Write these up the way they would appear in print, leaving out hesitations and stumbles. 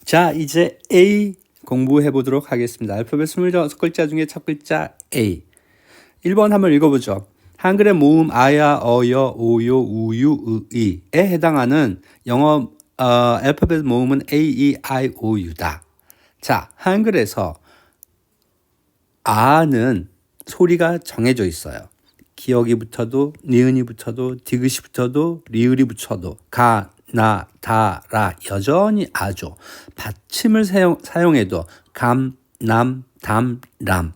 자, 이제 A 공부해 보도록 하겠습니다. 알파벳 26글자 중에 첫 글자 A. 1번 한번 읽어보죠. 한글의 모음 아야, 어여, 오요, 우유, 의에 해당하는 영어 알파벳 모음은 A, E, I, O, U다. 자, 한글에서 아는 소리가 정해져 있어요. 기역이 붙어도, 니은이 붙어도, 디귿이 붙어도, 리을이 붙어도, 가, 나, 다, 라 여전히 아죠. 받침을 사용해도 감, 남, 담, 람.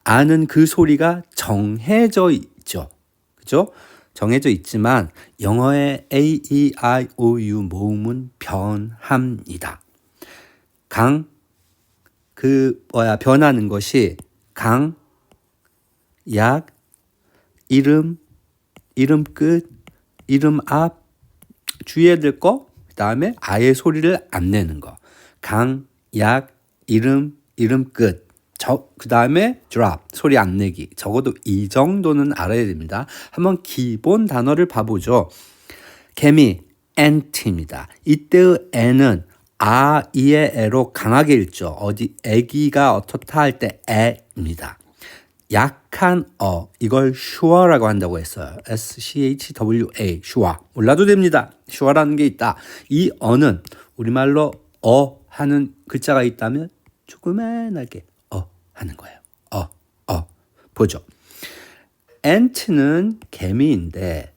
아는 그 소리가 정해져 있죠. 그죠? 정해져 있지만 영어의 A, E, I, O, U 모음은 변합니다. 변하는 것이 강, 약, 이름, 이름 끝, 이름 앞, 주의해야 될 거, 그 다음에 아예 소리를 안 내는 거. 강, 약, 이름, 이름 끝. 그 다음에 drop, 소리 안 내기. 적어도 이 정도는 알아야 됩니다. 한번 기본 단어를 봐보죠. 개미, ant입니다. 이때의 n은 아, 이의 에로 강하게 읽죠. 어디 애기가 어떻다 할 때 에입니다. 약한 이걸 sure라고 한다고 했어요. SCHWA, sure. 몰라도 됩니다. sure라는 게 있다. 이 어는 우리말로 하는 글자가 있다면 조그만하게 하는 거예요. 보죠. ant는 개미인데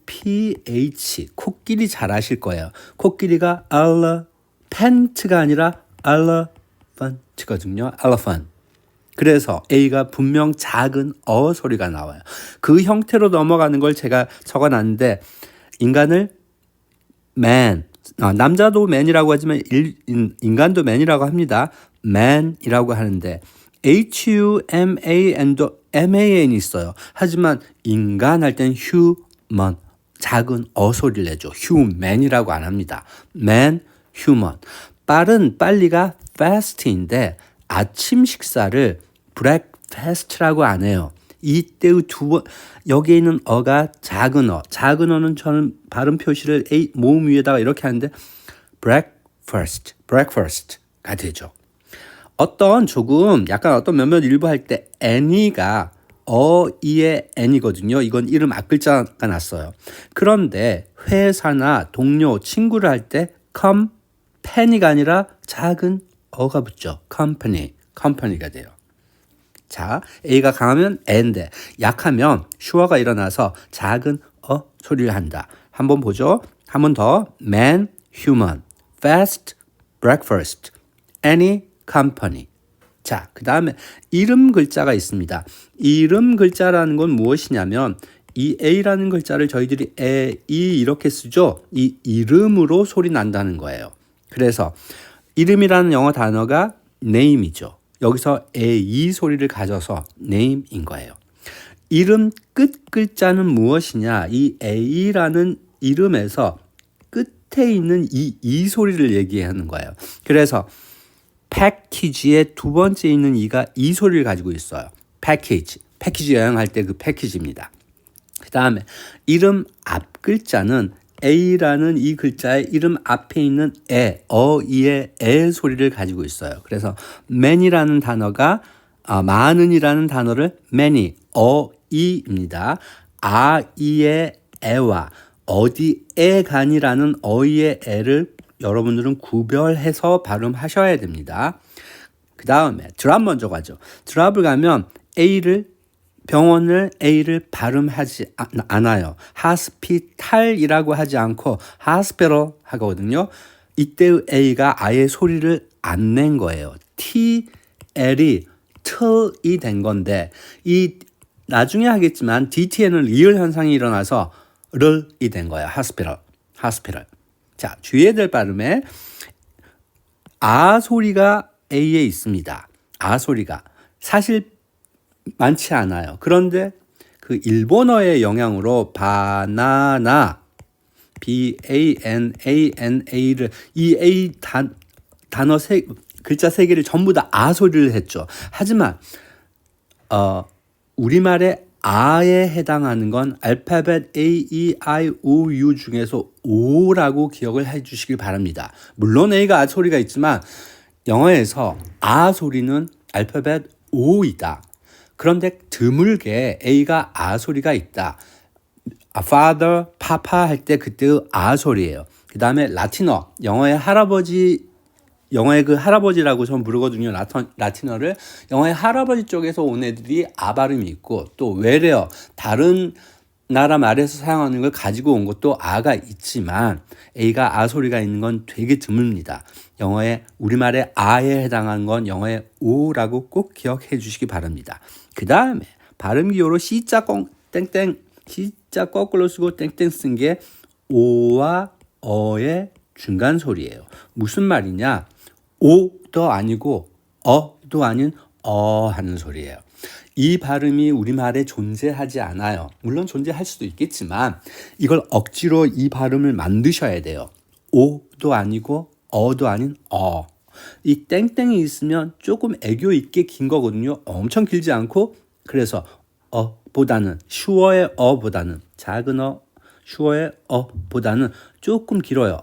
ELEPH 코끼리 잘 아실 거예요. 코끼리가 elephant가 아니라 elephant거든요. elephant. 그래서 A가 분명 작은 소리가 나와요. 그 형태로 넘어가는 걸 제가 적어놨는데 인간을 man, 남자도 man이라고 하지만 인간도 man이라고 합니다. man이라고 하는데 HUMAN도 MAN이 있어요. 하지만 인간 할 때는 human, 작은 소리를 내죠. human이라고 안 합니다. man, human. 빨리가 fast인데 아침 식사를 breakfast라고 안 해요. 이때의 여기에 있는 어가 작은 작은 어는 저는 발음 표시를 A 모음 위에다가 이렇게 하는데 breakfast가 되죠. 어떤 몇몇 일부 할 때 any가 이의 any거든요. 이건 이름 앞글자가 났어요. 그런데 회사나 동료, 친구를 할 때 company가 아니라 작은 어가 붙죠. company가 돼요. 자, A가 강하면 N데 약하면 슈어가 일어나서 작은 소리를 한다. 한번 보죠. 한 번 더. man, human, fast, breakfast, any, company. 자, 그 다음에 이름 글자가 있습니다. 이름 글자라는 건 무엇이냐면 이 A라는 글자를 저희들이 이렇게 쓰죠. 이 이름으로 소리 난다는 거예요. 그래서 이름이라는 영어 단어가 name이죠. 여기서 이 소리를 가져서 name인 거예요. 이름 끝 글자는 무엇이냐? 이 A라는 이름에서 끝에 있는 이 소리를 얘기하는 거예요. 그래서 패키지의 두 번째 있는 이가 이 소리를 가지고 있어요. 패키지 여행할 때 그 패키지입니다. 그 다음에 이름 앞 글자는 A라는 이 글자의 이름 앞에 있는 이의 소리를 가지고 있어요. 그래서 man이라는 단어가 많은이라는 단어를 many, 이입니다. 이의 에와 어디에 간이라는 어이의 에를 여러분들은 구별해서 발음하셔야 됩니다. 그 다음에 drop 먼저 가죠. drop을 가면 병원을 A를 발음하지 않아요. hospital이라고 하지 않고 hospital 하거든요. 이때의 A가 아예 소리를 안 낸 거예요. TL이 틀이 된 건데 이 나중에 하겠지만 DT에는 리을 현상이 일어나서 르이 된 거예요. hospital. 자, 주의해야 될 발음에 소리가 A에 있습니다. 소리가 사실 많지 않아요. 그런데 그 일본어의 영향으로 바나나 BANANA를 이 단어 글자 세 개를 전부 다 소리를 했죠. 하지만 우리말에 아에 해당하는 건 알파벳 A, E, I, O, U 중에서 O라고 기억을 해 주시길 바랍니다. 물론 A가 아 소리가 있지만 영어에서 아 소리는 알파벳 O이다. 그런데 드물게 A가 아 소리가 있다. father, papa 할 때 그때 아 소리예요. 그 다음에 라틴어, 영어의 그 할아버지라고 전 부르거든요. 라틴어를. 영어의 할아버지 쪽에서 온 애들이 아 발음이 있고, 또 외래어, 다른 나라 말에서 사용하는 걸 가지고 온 것도 아가 있지만 A가 아 소리가 있는 건 되게 드뭅니다. 영어의 우리말의 아에 해당하는 건 영어의 오라고 꼭 기억해 주시기 바랍니다. 그 다음에 발음 기호로 C자 땡땡, C자 거꾸로 쓰고 땡땡 쓴 게 오와 어의 중간 소리예요. 무슨 말이냐? 오도 아니고 어도 아닌 어 하는 소리예요. 이 발음이 우리말에 존재하지 않아요. 물론 존재할 수도 있겠지만 이걸 억지로 이 발음을 만드셔야 돼요. 오도 아니고 어도 아닌 어. 이 땡땡이 있으면 조금 애교 있게 긴 거거든요. 엄청 길지 않고, 그래서 어보다는 슈어의 어보다는 작은 슈어의 어보다는 조금 길어요.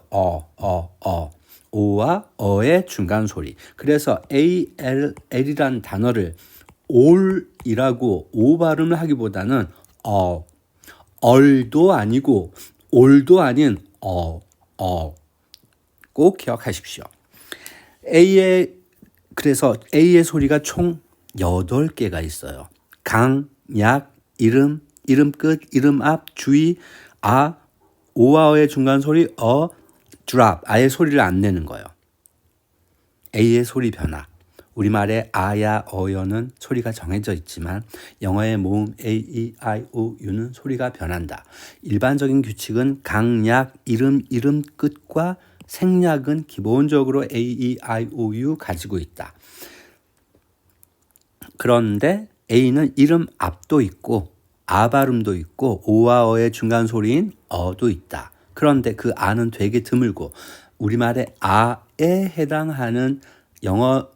오와 어의 중간 소리. 그래서 ALL이라는 단어를 올이라고 오 발음을 하기보다는 얼도 아니고 올도 아닌 꼭 기억하십시오. 그래서 A의 소리가 총 8개가 있어요. 강, 약, 이름, 이름 끝, 이름 앞, 주의, 아, 오와 어의 중간 소리, drop, 아예 소리를 안 내는 거예요. A의 소리 변화. 우리말의 아야, 어여는 소리가 정해져 있지만 영어의 모음 A, E, I, O, U는 소리가 변한다. 일반적인 규칙은 강약, 이름 끝과 생략은 기본적으로 A, E, I, O, U 가지고 있다. 그런데 A는 이름 앞도 있고 아 발음도 있고 오와 어의 중간 소리인 어도 있다. 그런데 그 아는 되게 드물고 우리말의 아에 해당하는 영어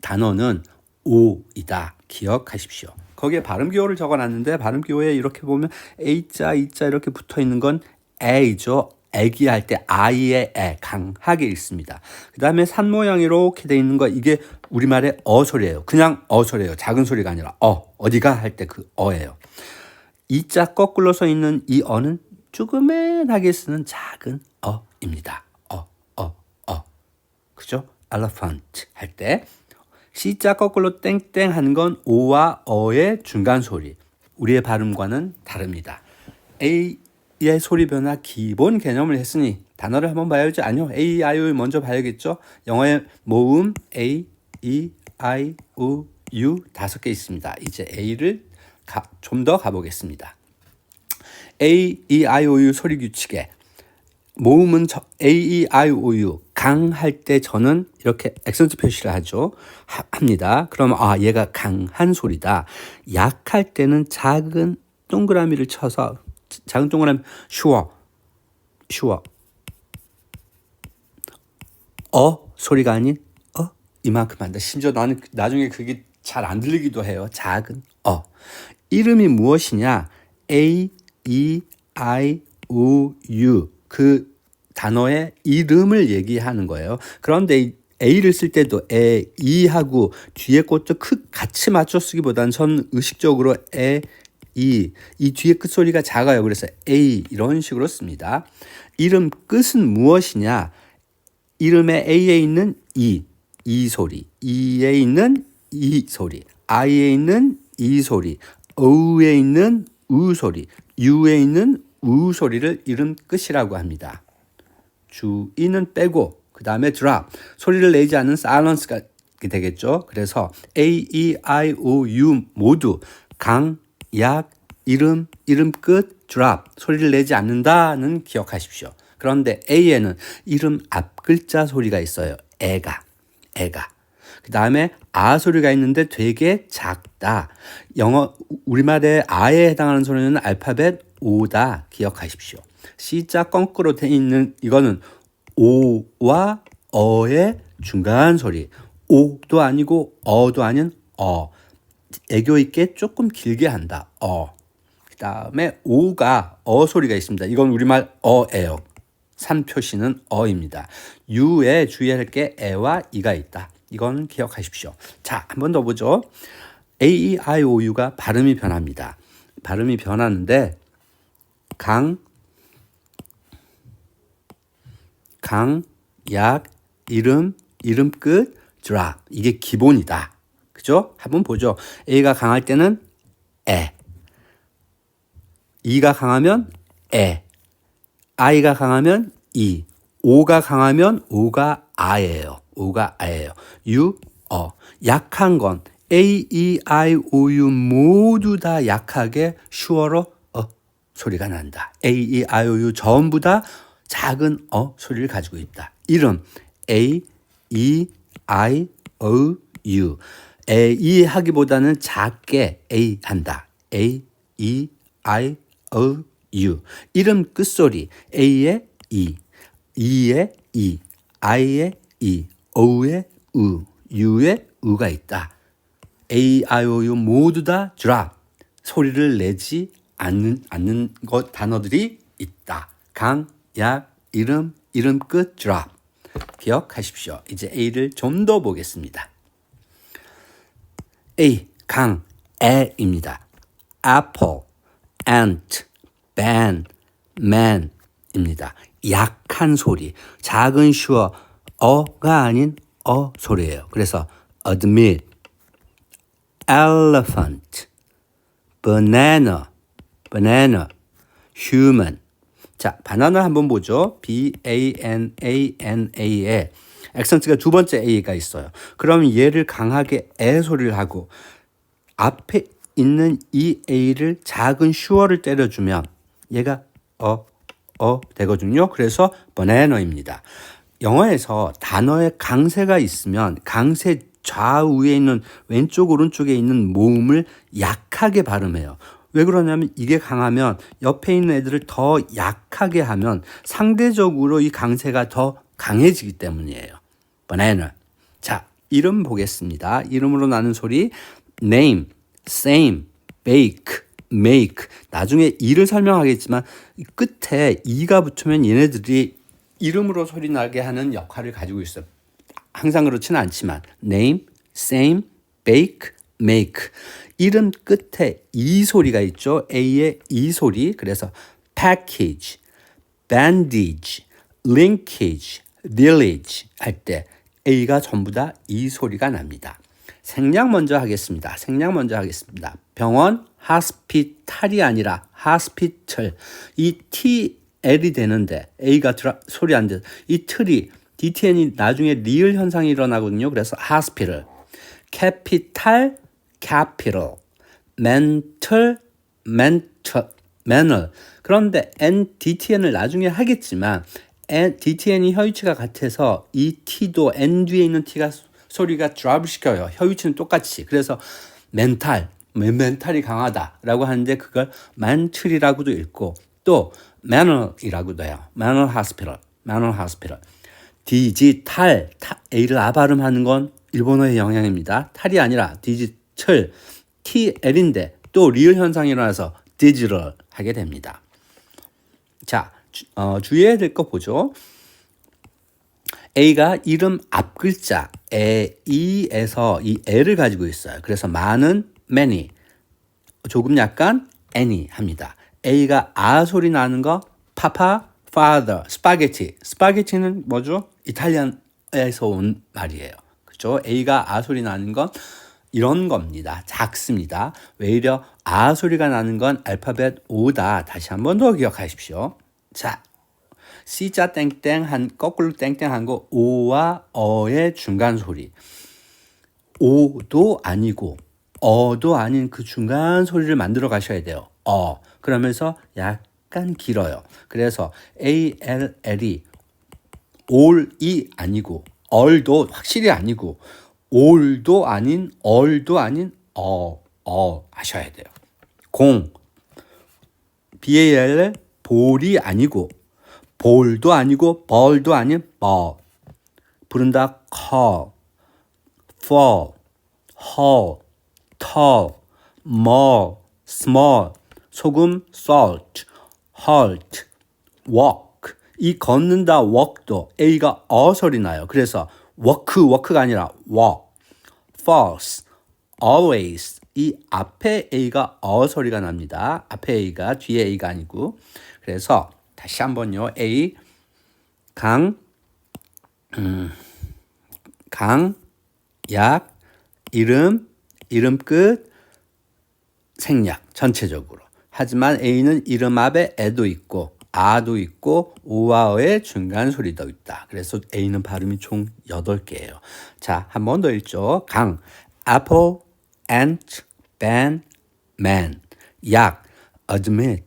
단어는 오이다. 기억하십시오. 거기에 발음 기호를 적어놨는데 발음 기호에 이렇게 보면 A자, E자 이렇게 붙어 있는 건 애죠. 애기 할 때 아이의 애 강하게 읽습니다. 그 다음에 산 모양 이렇게 돼 있는 거 이게 우리말의 어 소리예요. 그냥 어 소리예요. 작은 소리가 아니라 어디가 할 때 그 어예요. 이자 거꾸로 서 있는 이 어는 조그매하게 쓰는 작은 어입니다. 그죠? elephant 할 때 C자 거꾸로 땡땡 하는 건 오와 어의 중간 소리. 우리의 발음과는 다릅니다. A의 소리 변화 기본 개념을 했으니 단어를 한번 봐야지. 아니요. A, I, O 먼저 봐야겠죠. 영어의 모음 A, E, I, O, U 5개 있습니다. 이제 A를 좀 더 가보겠습니다. A, E, I, O, U 소리 규칙에 모음은 A, E, I, O, U 강할 때 저는 이렇게 액센트 표시를 하죠. 합니다. 그러면 얘가 강한 소리다. 약할 때는 작은 동그라미를 쳐서 작은 동그라미 슈어 소리가 아닌 이만큼 한다. 심지어 나는 나중에 그게 잘 안 들리기도 해요. 작은 이름이 무엇이냐? A, E, I, O, U 그 단어의 이름을 얘기하는 거예요. 그런데 A를 쓸 때도 에, 이하고 뒤에 것도 같이 맞춰 쓰기보다는 전 의식적으로 에, 이 뒤에 끝 소리가 작아요. 그래서 A 이런 식으로 씁니다. 이름 끝은 무엇이냐? 이름의 A에 있는 이 소리, E에 있는 이 소리, I에 있는 이 소리, O에 있는 우 소리, U에 있는 우 소리를 이름 끝이라고 합니다. 주의는 빼고 그 다음에 drop 소리를 내지 않는 silence가 되겠죠. 그래서 A, E, I, O, U 모두 강, 약, 이름 끝, drop 소리를 내지 않는다는 기억하십시오. 그런데 A에는 이름 앞 글자 소리가 있어요. 애가 그 다음에 아 소리가 있는데 되게 작다. 우리말의 아에 해당하는 소리는 알파벳 오다. 기억하십시오. C자 거꾸로 돼 있는 이거는 오와 어의 중간 소리. 오도 아니고 어도 아닌 애교 있게 조금 길게 한다. 다음에 오가 어 소리가 있습니다. 이건 우리말 어예요. 산 표시는 어입니다. 유에 주의할 게 에와 이가 있다. 이건 기억하십시오. 자, 한 번 더 보죠. A, E, I, O, U가 발음이 변합니다. 발음이 변하는데 약, 이름 끝, drop. 이게 기본이다. 그죠? 한번 보죠. A가 강할 때는 에. E가 강하면 에. I가 강하면 이. O가 강하면 O가 아예요. O가 아예요. U, 어. 약한 건 A, E, I, O, U 모두 다 약하게 슈어로 소리가 난다. A, E, I, O, U 전부 다 작은 소리를 가지고 있다. 이름 A, E, I, O, U. E 하기보다는 작게 A 한다. A, E, I, O, U. 이름 끝소리 A의 E, E의 E, I의 E, O의 U, U의 U가 있다. A, I, O, U 모두 다 drop. 소리를 내지 않는 것 단어들이 있다. 약, 이름 끝 drop. 기억하십시오. 이제 A를 좀 더 보겠습니다. A, 애입니다. apple, ant, band, man입니다. 약한 소리, 작은 슈어, 어가 아닌 소리예요. 그래서 admit, elephant, banana, human. 자, 바나나 한번 보죠. B-A-N-A-N-A에 액센트가 두 번째 A가 있어요. 그럼 얘를 강하게 에 소리를 하고 앞에 있는 이 A를 작은 슈어를 때려주면 얘가 되거든요. 그래서 banana입니다. 영어에서 단어에 강세가 있으면 강세 좌우에 있는 왼쪽 오른쪽에 있는 모음을 약하게 발음해요. 왜 그러냐면 이게 강하면 옆에 있는 애들을 더 약하게 하면 상대적으로 이 강세가 더 강해지기 때문이에요. banana. 자, 이름 보겠습니다. 이름으로 나는 소리 name, same, bake, make. 나중에 이를 설명하겠지만 끝에 이가 붙으면 얘네들이 이름으로 소리 나게 하는 역할을 가지고 있어요. 항상 그렇지는 않지만 name, same, bake, make. 이름 끝에 이 소리가 있죠. A의 이 소리. 그래서 package, bandage, linkage, village 할 때 A가 전부 다 이 소리가 납니다. 생략 먼저 하겠습니다. 병원, hospital이 아니라 hospital. 이 TL이 되는데 A가 소리 안 돼서 이 틀이 DTN이 나중에 리을 현상이 일어나거든요. 그래서 hospital, capital, capital, mental, mental. 그런데 DTN을 나중에 하겠지만 DTN이 혀위치가 같아서 이 T도 N 뒤에 있는 T가 소리가 드랍을 시켜요. 혀위치는 똑같이. 그래서 멘탈이 강하다라고 하는데 그걸 mental이라고도 읽고 또 manor이라고도 해요. manor hospital. 디지털, A를 아 발음하는 건 일본어의 영향입니다. 탈이 아니라 디지털, TL인데 또 리을 현상이 일어나서 digital 하게 됩니다. 자, 주의해야 될 거 보죠. A가 이름 앞 글자 E에서 이 L을 가지고 있어요. 그래서 많은 many, 조금 약간 any 합니다. A가 아 소리 나는 거 파파, father, spaghetti. 스파게티는 뭐죠? 이탈리안에서 온 말이에요. 그렇죠? A가 아 소리 나는 건 이런 겁니다. 작습니다. 외려 아 소리가 나는 건 알파벳 O다. 다시 한 번 더 기억하십시오. 자, C자 땡땡 거꾸로 땡땡한 거 O와 어의 중간 소리. O도 아니고 어도 아닌 그 중간 소리를 만들어 가셔야 돼요. 그러면서 약간 길어요. 그래서 ALL이 all이 아니고 all도 확실히 아니고 all도 아닌 all도 아닌 하셔야 돼요. 공 BALL 볼이 아니고 볼도 아니고 벌도 아닌 부른다 call, fall, haul, tall, more, small. 소금 salt, halt, walk. 이 걷는다 walk도 A가 어 소리 나요. 그래서 walk가 아니라 walk. false, always. 이 앞에 A가 어 소리가 납니다. 앞에 A가 뒤에 A가 아니고. 그래서 다시 한번요. A 강, 약, 이름 끝, 생략 전체적으로. 하지만 A는 이름 앞에 에도 있고 아도 있고 오와 어의 중간 소리도 있다. 그래서 A는 발음이 총 8개예요. 자, 한 번 더 읽죠. 강, apple, ant, ban, man. 약, admit,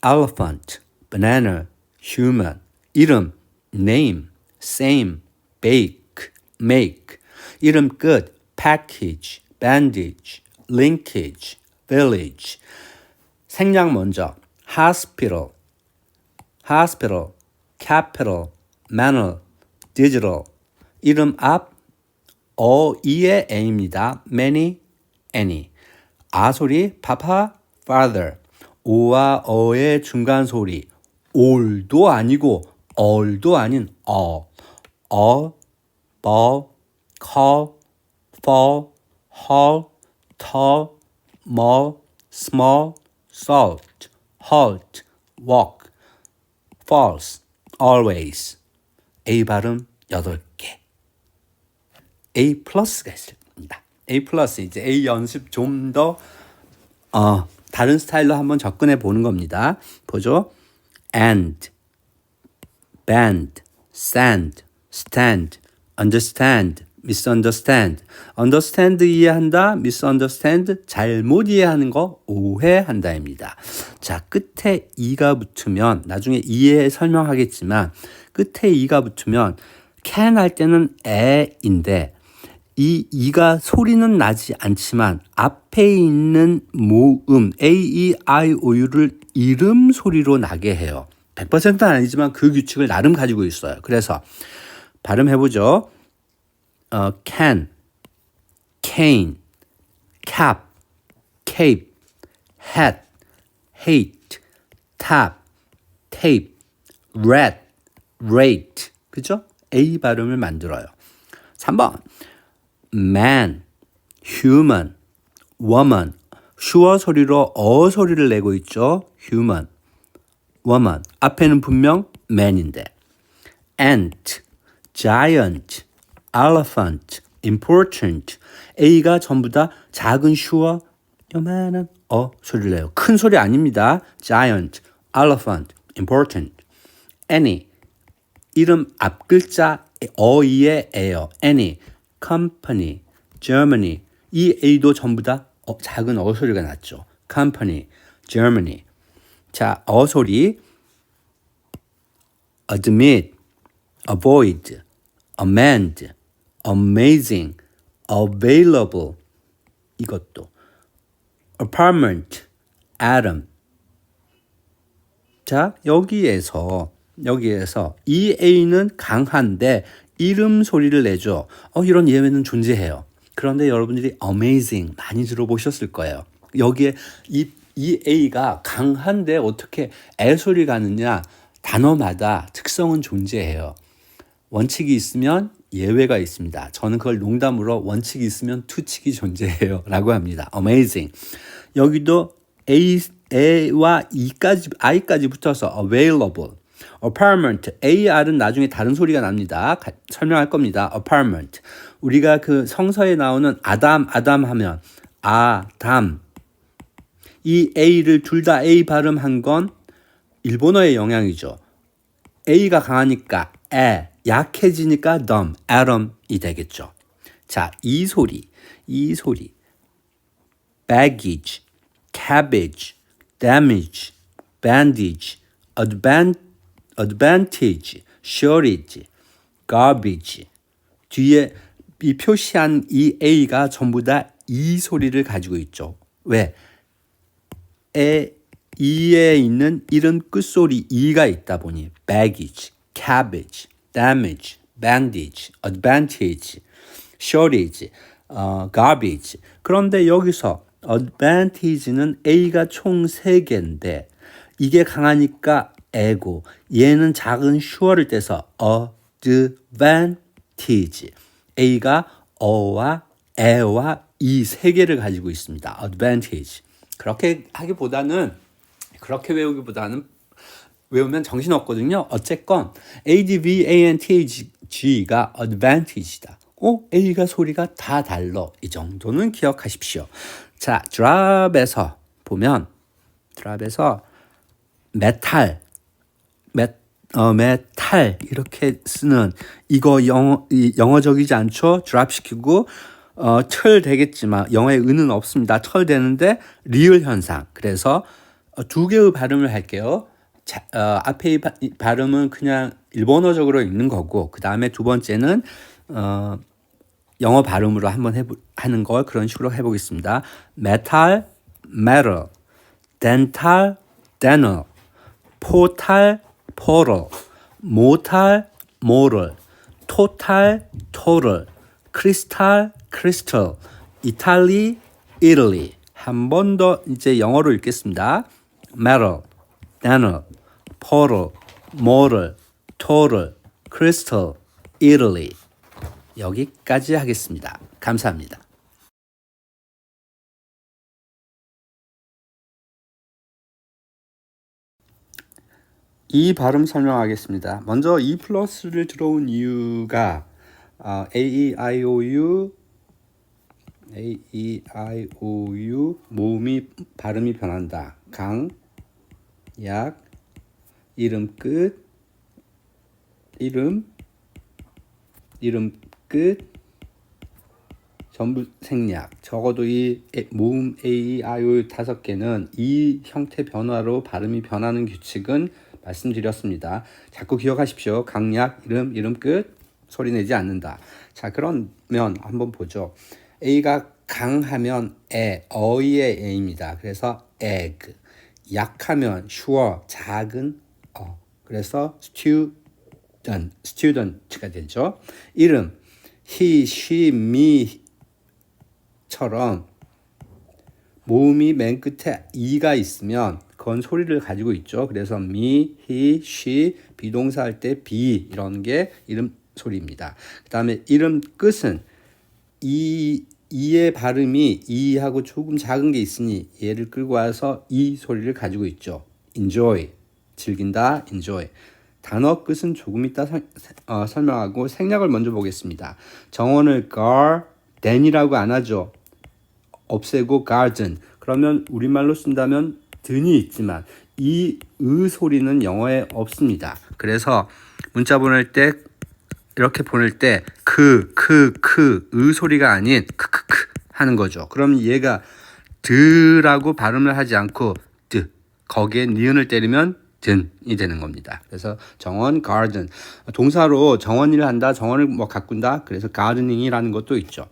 elephant, banana, human. 이름, name, same, bake, make. 이름 끝, package, bandage, linkage, village. 생략 먼저, hospital, capital, manor, digital. 이름 앞, 이의 A입니다. many, any. 아 소리, papa, father. 오와 어의 중간 소리, all도 아니고 all도 아닌 ball, call, fall, haul, tall, mall, small, salt, halt, walk, false, always. A 발음 8개. A 플러스가 있습니다. A 플러스 이제 A 연습 좀 더 다른 스타일로 한번 접근해 보는 겁니다. 보죠. and, band, sand, stand, understand, misunderstand. understand 이해한다, misunderstand 잘못 이해하는 거 오해한다입니다. 자, 끝에 이가 붙으면 나중에 이해 설명하겠지만 끝에 이가 붙으면 can 할 때는 에인데 이 이가 소리는 나지 않지만 앞에 있는 모음 A, E, I, O, U를 이름 소리로 나게 해요. 100%는 아니지만 그 규칙을 나름 가지고 있어요. 그래서 발음해보죠. can, cane, cap, cape, hat, hate, tap, tape, rat, rate. 그죠? A 발음을 만들어요. 3번. man, human, woman. 슈어 소리로 어 소리를 내고 있죠. human, woman. 앞에는 분명 man인데. ant, giant, elephant, important. A가 전부 다 작은 슈어, 요만한 어 소리를 내요. 큰 소리 아닙니다. giant, elephant, important. any, 이름 앞 글자 어이의 에요. any, company, Germany. 이 A도 전부 다 작은 어 소리가 났죠. company, Germany. 자, 어 소리. admit, avoid, amend, amazing, available. 이것도. apartment, atom. 자, 여기에서 이 A는 강한데 이름 소리를 내죠. 이런 예외는 존재해요. 그런데 여러분들이 amazing 많이 들어보셨을 거예요. 여기에 이 A가 강한데 어떻게 애 소리가 나느냐, 단어마다 특성은 존재해요. 원칙이 있으면 예외가 있습니다. 저는 그걸 농담으로 원칙이 있으면 투칙이 존재해요 라고 합니다. amazing. 여기도 A와 I까지 붙어서 available. apartment, AR은 나중에 다른 소리가 납니다. 설명할 겁니다. apartment. 우리가 그 성서에 나오는 아담 하면 아담. 이 A를 둘 다 A 발음한 건 일본어의 영향이죠. A가 강하니까 약해지니까 dumb, atom이 되겠죠. 자, 이 소리. baggage, cabbage, damage, bandage, advantage, shortage, garbage. 뒤에 이 표시한 이 A가 전부 다 이 소리를 가지고 있죠. 왜? 이에 있는 이름 끝소리 이가 있다 보니 baggage, cabbage, damage, bandage, advantage, shortage, garbage. 그런데 여기서 advantage는 A가 총 3개인데 이게 강하니까 A고 얘는 작은 sure를 떼서 advantage. A가 어와 에와 이 3개를 가지고 있습니다. advantage. 그렇게 외우면 정신없거든요. 어쨌건 advantage가 advantage다. A가 소리가 다 달라. 이 정도는 기억하십시오. 자, 드랍에서 보면 메탈 이렇게 쓰는 이거 영어적이지 않죠? 드랍시키고 철 되겠지만 영어에 은은 없습니다. 철 되는데 리을 현상. 그래서 2개의 발음을 할게요. 앞에 발음은 그냥 일본어적으로 읽는 거고 그 다음에 두 번째는 영어 발음으로 한번 하는 걸 그런 식으로 해보겠습니다. 메탈, metal, dental, dental, 포탈, portal, 모탈, moral, 토탈, total, 크리스탈, crystal, 이탈리, Italy. 한 번 더 이제 영어로 읽겠습니다. metal, dental, portal, moral, total, crystal, Italy. 여기까지 하겠습니다. 감사합니다. 이 발음 설명하겠습니다. 먼저 E 플러스를 들어온 이유가 A-E-I-O-U 모음이 발음이 변한다. 강, 약, 이름 끝, 이름 끝, 전부 생략. 적어도 이 모음 A-E-I-O-U 5개는 이 형태 변화로 발음이 변하는 규칙은 말씀드렸습니다. 자꾸 기억하십시오. 강약, 이름 끝, 소리 내지 않는다. 자, 그러면 한번 보죠. A가 강하면 어이의 A입니다. 그래서 egg. 약하면 sure, 작은 그래서 student가 되죠. 이름 he, she, me처럼 모음이 맨 끝에 e가 있으면 그건 소리를 가지고 있죠. 그래서 me, he, she 비동사 할 때 be 이런 게 이름 소리입니다. 그 다음에 이름 끝은 이의 발음이 이하고 조금 작은 게 있으니 얘를 끌고 와서 이 소리를 가지고 있죠. enjoy, 즐긴다, enjoy. 단어 끝은 조금 이따 설명하고 생략을 먼저 보겠습니다. 정원을 garden이라고 안 하죠. 없애고 garden. 그러면 우리말로 쓴다면 든이 있지만 이 의 소리는 영어에 없습니다. 그래서 문자 보낼 때 이렇게 보낼 때 의 소리가 아닌 크크크 하는 거죠. 그럼 얘가 드라고 발음을 하지 않고 드 거기에 니은을 때리면 든이 되는 겁니다. 그래서 정원 garden 동사로 정원 일을 한다, 정원을 뭐 가꾼다. 그래서 gardening이라는 것도 있죠.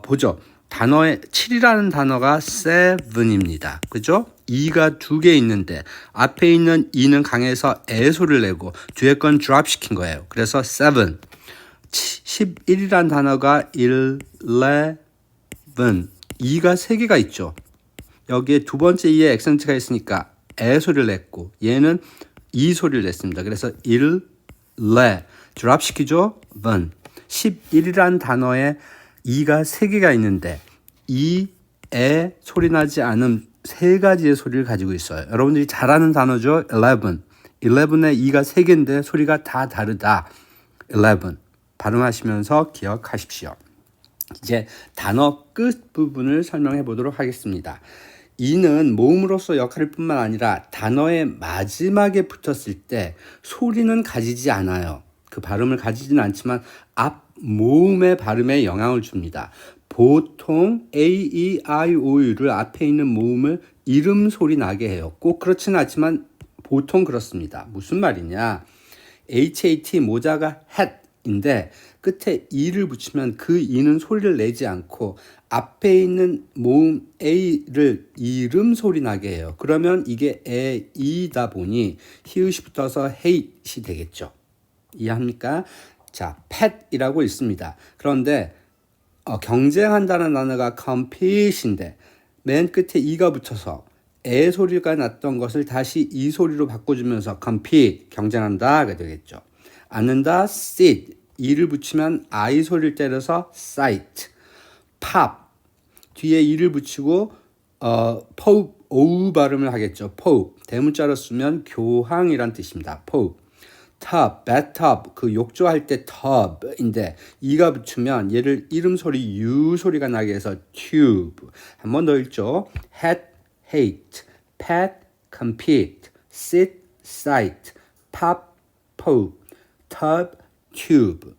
보죠. 단어에 7이라는 단어가 7입니다. 그죠? 2가 2개 있는데 앞에 있는 2는 강해서 에 소리를 내고 뒤에 건 드랍 시킨 거예요. 그래서 7. 11이라는 단어가 11. 2가 3개가 있죠. 여기에 두 번째 2에 액센트가 있으니까 에 소리를 냈고 얘는 이 소리를 냈습니다. 그래서 11. 드랍 시키죠. 11이라는 단어에 2가 3개가 있는데 이, 에 소리 나지 않은 3가지의 소리를 가지고 있어요. 여러분들이 잘 아는 단어죠. 11. 11에 2가 3개인데 소리가 다 다르다. 11. 발음하시면서 기억하십시오. 이제 단어 끝 부분을 설명해 보도록 하겠습니다. 이는 모음으로서 역할일 뿐만 아니라 단어의 마지막에 붙었을 때 소리는 가지지 않아요. 그 발음을 가지지는 않지만 앞 모음의 발음에 영향을 줍니다. 보통 A, E, I, O, U를 앞에 있는 모음을 이름 소리 나게 해요. 꼭 그렇지는 않지만 보통 그렇습니다. 무슨 말이냐? HAT 모자가 hat인데 끝에 E를 붙이면 그 E는 소리를 내지 않고 앞에 있는 모음 A를 이름 소리 나게 해요. 그러면 이게 에, 이다 보니 히읗이 붙어서 hate이 되겠죠. 이해합니까? 자, pet이라고 있습니다. 그런데 경쟁한다는 단어가 compete인데 맨 끝에 이가 붙어서 에 소리가 났던 것을 다시 이 소리로 바꿔주면서 compete, 경쟁한다가 되겠죠. 앉는다, sit, 이를 붙이면 I 소리를 때려서 sight. pop, 뒤에 이를 붙이고 poke, 오 발음을 하겠죠. poke, 대문자로 쓰면 교황이란 뜻입니다. poke. tub, bathtub, 그 욕조할 때 tub인데 이가 붙으면 얘를 이름 소리 U 소리가 나게 해서 tube. 한 번 더 읽죠. hat, hate, pet, compete, sit, sight, pop, poke, tub, tube.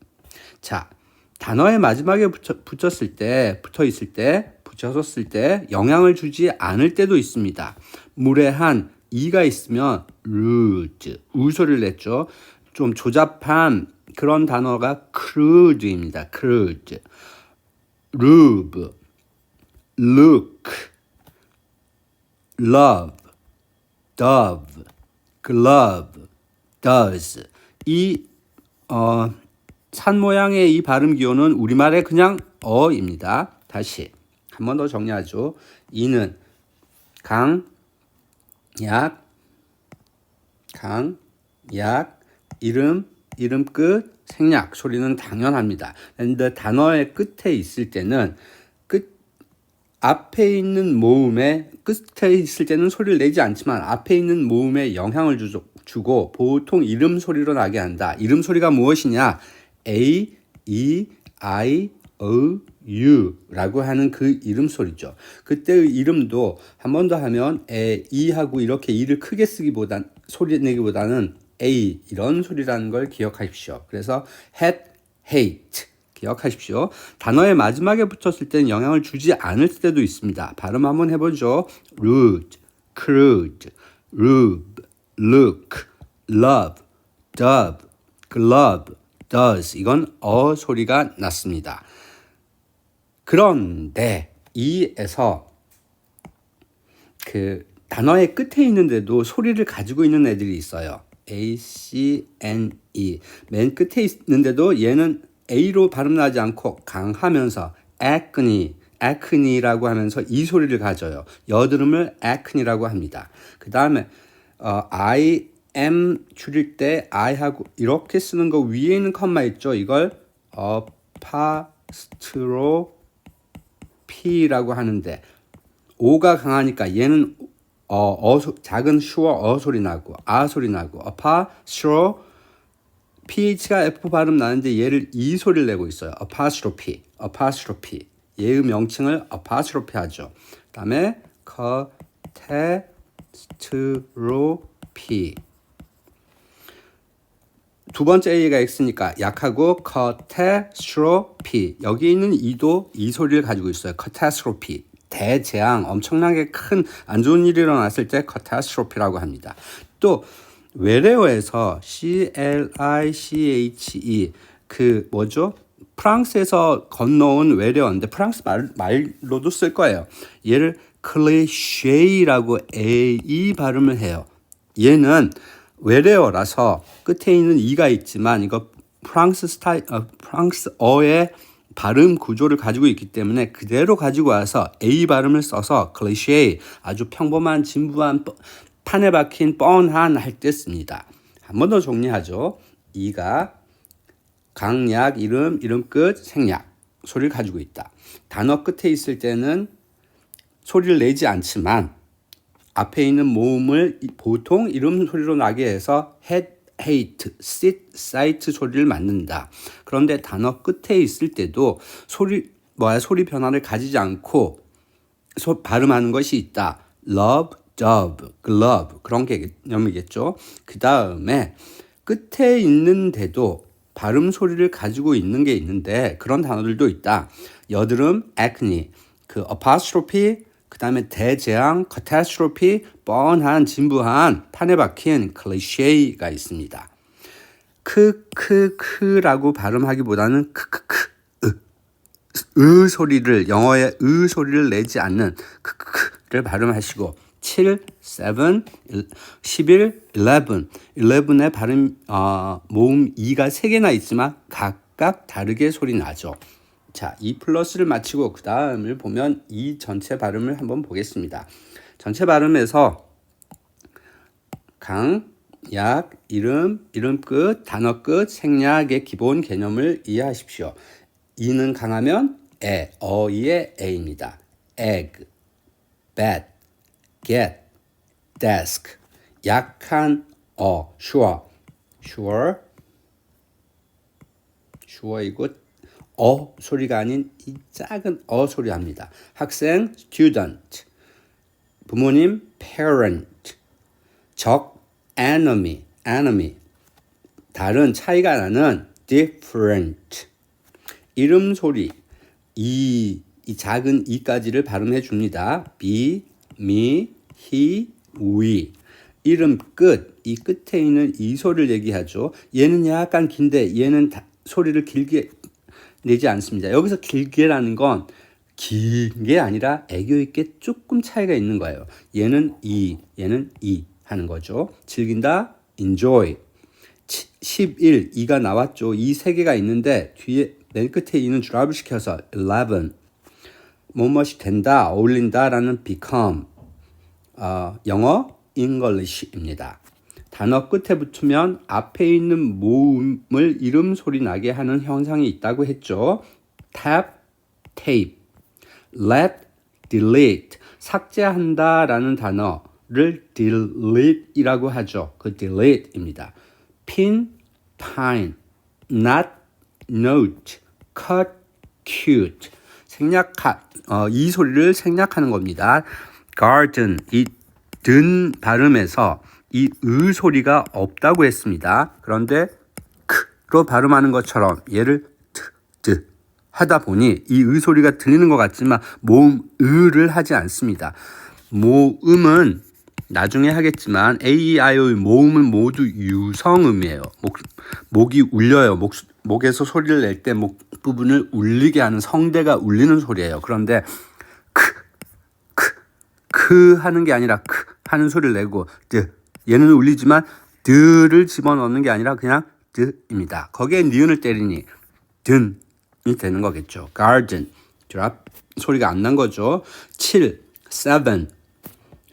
자, 단어의 마지막에 붙였을 때, 붙여섰을 때 영향을 주지 않을 때도 있습니다. 무례한 이가 있으면 rude, 우 소리를 냈죠. 좀 조잡한 그런 단어가 crude입니다. crude, rube, look, love, dove, glove, does. 이 산 모양의 이 발음 기호는 우리말의 그냥 어입니다. 다시 한 번 더 정리하죠. 이는 강, 약, 이름 끝, 생략 소리는 당연합니다. 그런데 단어의 끝에 있을 때는 앞에 있는 모음에 끝에 있을 때는 소리를 내지 않지만 앞에 있는 모음에 영향을 주고 보통 이름 소리로 나게 한다. 이름 소리가 무엇이냐? A, E, I, O, U 라고 하는 그 이름 소리죠. 그때의 이름도 한 번 더 하면 에, E 하고 이렇게 E를 크게 소리 내기보다는 A 이런 소리라는 걸 기억하십시오. 그래서 had, hate 기억하십시오. 단어의 마지막에 붙었을 때는 영향을 주지 않을 때도 있습니다. 발음 한번 해보죠. rude, crude, rube, look, love, dove, glove, does. 이건 소리가 났습니다. 그런데 이에서 그 단어의 끝에 있는데도 소리를 가지고 있는 애들이 있어요. A, C, N, E. 맨 끝에 있는데도 얘는 A로 발음 나지 않고 강하면서 acne라고 하면서 이 소리를 가져요. 여드름을 acne라고 합니다. 그 다음에 I am 줄일 때 I하고 이렇게 쓰는 거 위에 있는 컴마 있죠. 이걸 apostrophe라고 하는데 O가 강하니까 얘는 작은 슈어 소리 나고 소리 나고 apostrophe PH가 F 발음 나는데 얘를 E 소리를 내고 있어요. apostrophe. 얘의 명칭을 apostrophe 하죠. 그 다음에 catastrophe. 두 번째 A가 X니까 약하고 catastrophe. 여기 있는 E도 이 소리를 가지고 있어요. catastrophe. 대재앙, 엄청나게 큰 안 좋은 일이 일어났을 때 catastrophe라고 합니다. 또 외래어에서 CLICHE 그 뭐죠? 프랑스에서 건너온 외래어인데 프랑스 말로도 쓸 거예요. 얘를 클리셰라고 A 발음을 해요. 얘는 외래어라서 끝에 있는 E가 있지만 이거 프랑스어의 발음 구조를 가지고 있기 때문에 그대로 가지고 와서 A 발음을 써서 클리셰, 아주 평범한 진부한 판에 박힌 뻔한 할 때 씁니다. 한 번 더 정리하죠. 이가 강약, 이름 끝, 생략 소리를 가지고 있다. 단어 끝에 있을 때는 소리를 내지 않지만 앞에 있는 모음을 보통 이름 소리로 나게 해서 had, hate, sit, sight 소리를 맞는다. 그런데 단어 끝에 있을 때도 소리 변화를 가지지 않고 발음하는 것이 있다. love, dove, glove 그런 개념이겠죠. 그 다음에 끝에 있는데도 발음 소리를 가지고 있는 게 있는데 그런 단어들도 있다. 여드름, acne, 그 apostrophe, 그 다음에 대재앙, catastrophe, 뻔한 진부한 판에 박힌 클리셰가 있습니다. 크라고 발음하기보다는 소리를 영어의 소리를 내지 않는 크를 발음하시고 7, 7, 11, 11의 발음 모음 2가 3개나 있지만 각각 다르게 소리 나죠. 자, 이 플러스를 마치고 그 다음을 보면 이 전체 발음을 한번 보겠습니다. 전체 발음에서 강, 약, 이름, 이름 끝, 단어 끝, 생략의 기본 개념을 이해하십시오. 이는 강하면 에, 어이의 에입니다. egg, bat, get, desk. 약한 sure, sure이고 소리가 아닌 이 작은 소리 합니다. 학생 student, 부모님 parent, 적 enemy, 다른 차이가 나는 different. 이름 소리 이 작은 이까지를 발음해 줍니다. be, me, he, we. 이름 끝, 이 끝에 있는 이 소리를 얘기하죠. 얘는 약간 긴데 얘는 소리를 길게 내지 않습니다. 여기서 길게라는 건 긴 게 아니라 애교 있게 조금 차이가 있는 거예요. 얘는 얘는 하는 거죠. 즐긴다, enjoy. 11, 2가 나왔죠. 이 세 개가 있는데 뒤에 맨 끝에 이는 드랍을 시켜서 11. 뭐뭇이 된다, 어울린다라는 become. 영어 English입니다. 단어 끝에 붙으면 앞에 있는 모음을 이름 소리 나게 하는 현상이 있다고 했죠. tap, tape, let, delete. 삭제한다라는 단어를 delete이라고 하죠. 그 delete입니다. pin, pine, not, note, cut, cute. 이 소리를 생략하는 겁니다. garden, 이 든 발음에서 이 의 소리가 없다고 했습니다. 그런데 크로 발음하는 것처럼 얘를 트 하다 보니 이 의 소리가 들리는 것 같지만 모음 의를 하지 않습니다. 모음은 나중에 하겠지만 A, E, I, O의 모음은 모두 유성음이에요. 목이 울려요. 목에서 소리를 낼 때 목 부분을 울리게 하는 성대가 울리는 소리예요. 그런데 크 하는 게 아니라 크 하는 소리를 내고 얘는 울리지만 드를 집어넣는 게 아니라 그냥 드입니다. 거기에 니은을 때리니 든이 되는 거겠죠. garden, 드랍 소리가 안 난 거죠. 7, 7,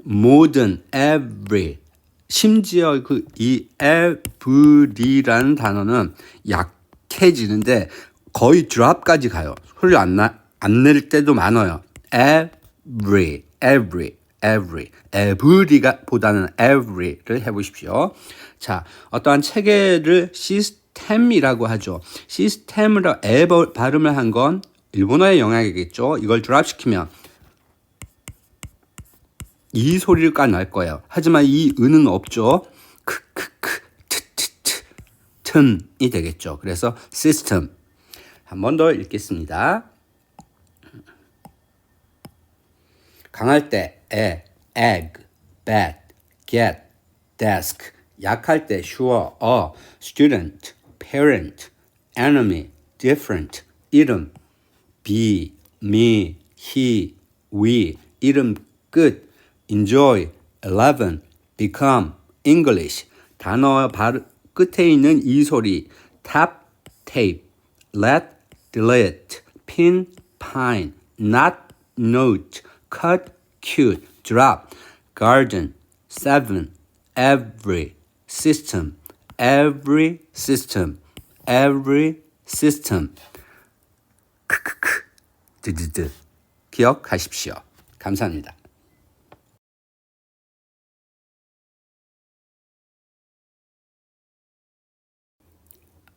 modern, every. 심지어 이 every라는 단어는 약해지는데 거의 드랍까지 가요. 소리를 안 낼 때도 많아요. every가 보다는 every를 해보십시오. 자, 어떠한 체계를 시스템이라고 하죠. 시스템으로 발음을 한 건 일본어의 영향이겠죠. 이걸 드랍시키면 이 소리가 날 거예요. 하지만 이 은은 없죠. 튼이 되겠죠. 그래서 시스템. 한 번 더 읽겠습니다. 강할 때 egg, bat, get, desk. 약할 때 sure, student, parent, enemy, different. 이름 be, me, he, we. 이름 끝 enjoy, 11, become, English. 단어 끝에 있는 이 소리 tap, tape, let, delete, pin, pine, not, note, cut, cute, drop, garden, 7, every, system, every system, every system. 드드드. 기억하십시오. 감사합니다.